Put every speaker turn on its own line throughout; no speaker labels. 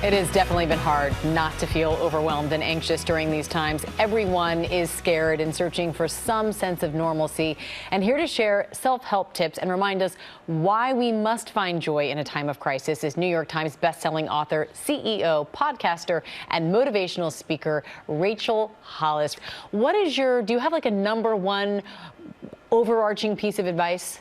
It has definitely been hard not to feel overwhelmed and anxious during these times. Everyone is scared and searching for some sense of normalcy. And here to share self-help tips and remind us why we must find joy in a time of crisis is New York Times bestselling author, CEO, podcaster, and motivational speaker, Rachel Hollis. Do you have like a number one overarching piece of advice?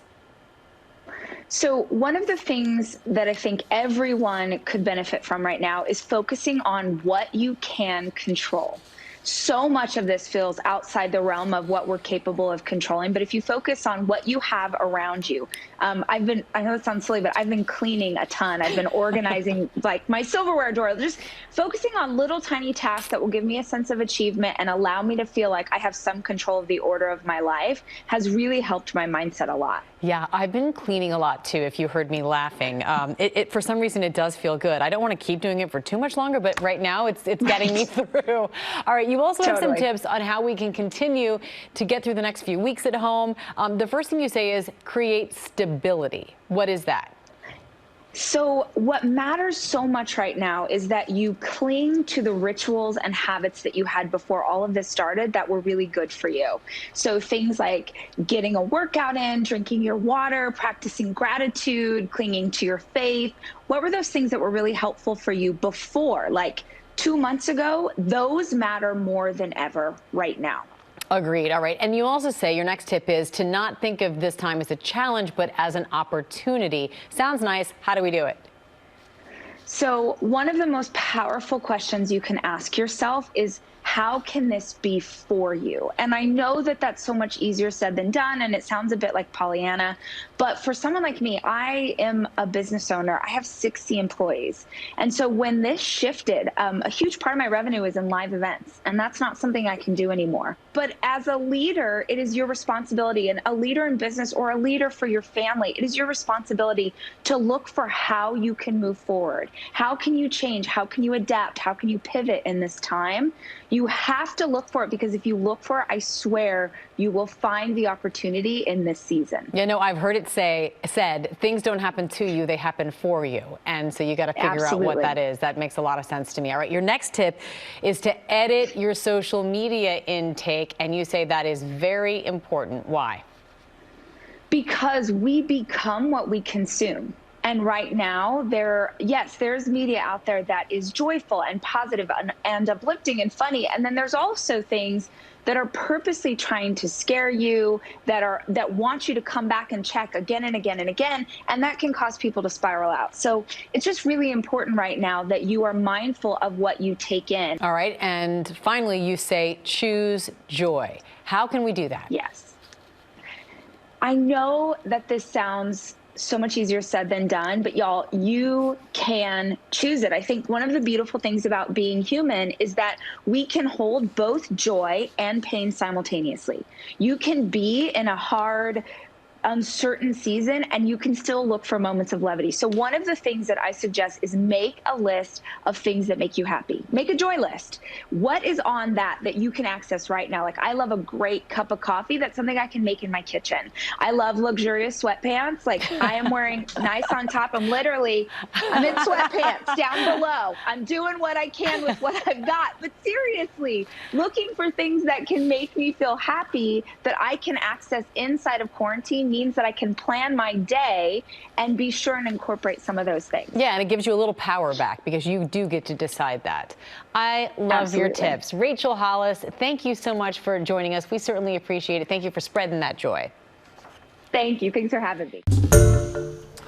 So one of the things that I think everyone could benefit from right now is focusing on what you can control. So much of this feels outside the realm of what we're capable of controlling. But if you focus on what you have around you, I know it sounds silly, but I've been cleaning a ton. I've been organizing like my silverware drawer, just focusing on little tiny tasks that will give me a sense of achievement and allow me to feel like I have some control of the order of my life has really helped my mindset a lot.
Yeah, I've been cleaning a lot too, if you heard me laughing. For some reason, it does feel good. I don't want to keep doing it for too much longer, but right now it's getting me through. All right, you also have some tips on how we can continue to get through the next few weeks at home. The first thing you say is create stability. What is that?
So what matters so much right now is that you cling to the rituals and habits that you had before all of this started that were really good for you. So things like getting a workout in, drinking your water, practicing gratitude, clinging to your faith. What were those things that were really helpful for you before? Like 2 months ago, those matter more than ever right now.
Agreed. All right. And you also say your next tip is to not think of this time as a challenge, but as an opportunity. Sounds nice. How do we do it?
So one of the most powerful questions you can ask yourself is, how can this be for you? And I know that that's so much easier said than done, and it sounds a bit like Pollyanna, but for someone like me, I am a business owner. I have 60 employees. And so when this shifted, a huge part of my revenue is in live events, and that's not something I can do anymore. But as a leader, it is your responsibility, and a leader in business or a leader for your family, it is your responsibility to look for how you can move forward. How can you change? How can you adapt? How can you pivot in this time? You have to look for it, because if you look for it, I swear you will find the opportunity in this season.
You know, I've heard it said, things don't happen to you, they happen for you. And so you got to figure out what that is. That makes a lot of sense to me. All right, your next tip is to edit your social media intake. And you say that is very important. Why?
Because we become what we consume. And right now, there's media out there that is joyful and positive and uplifting and funny. And then there's also things that are purposely trying to scare you, that want you to come back and check again and again and again. And that can cause people to spiral out. So it's just really important right now that you are mindful of what you take in.
All right. And finally, you say choose joy. How can we do that?
Yes. I know that this sounds so much easier said than done, but y'all, you can choose it. I think one of the beautiful things about being human is that we can hold both joy and pain simultaneously. You can be in a hard, uncertain season, and you can still look for moments of levity. So one of the things that I suggest is make a list of things that make you happy. Make a joy list. What is on that you can access right now? Like, I love a great cup of coffee. That's something I can make in my kitchen. I love luxurious sweatpants. Like, I am wearing nice on top. I'm in sweatpants down below. I'm doing what I can with what I've got. But seriously, looking for things that can make me feel happy that I can access inside of quarantine means that I can plan my day and be sure and incorporate some of those things.
Yeah, and it gives you a little power back, because you do get to decide that. I love your tips. Rachel Hollis, thank you so much for joining us. We certainly appreciate it. Thank you for spreading that joy.
Thank you. Thanks for having me.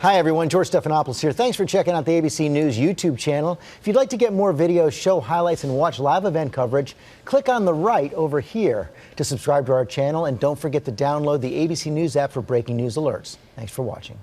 Hi, everyone. George Stephanopoulos here. Thanks for checking out the ABC News YouTube channel. If you'd like to get more videos, show highlights, and watch live event coverage, click on the right over here to subscribe to our channel. And don't forget to download the ABC News app for breaking news alerts. Thanks for watching.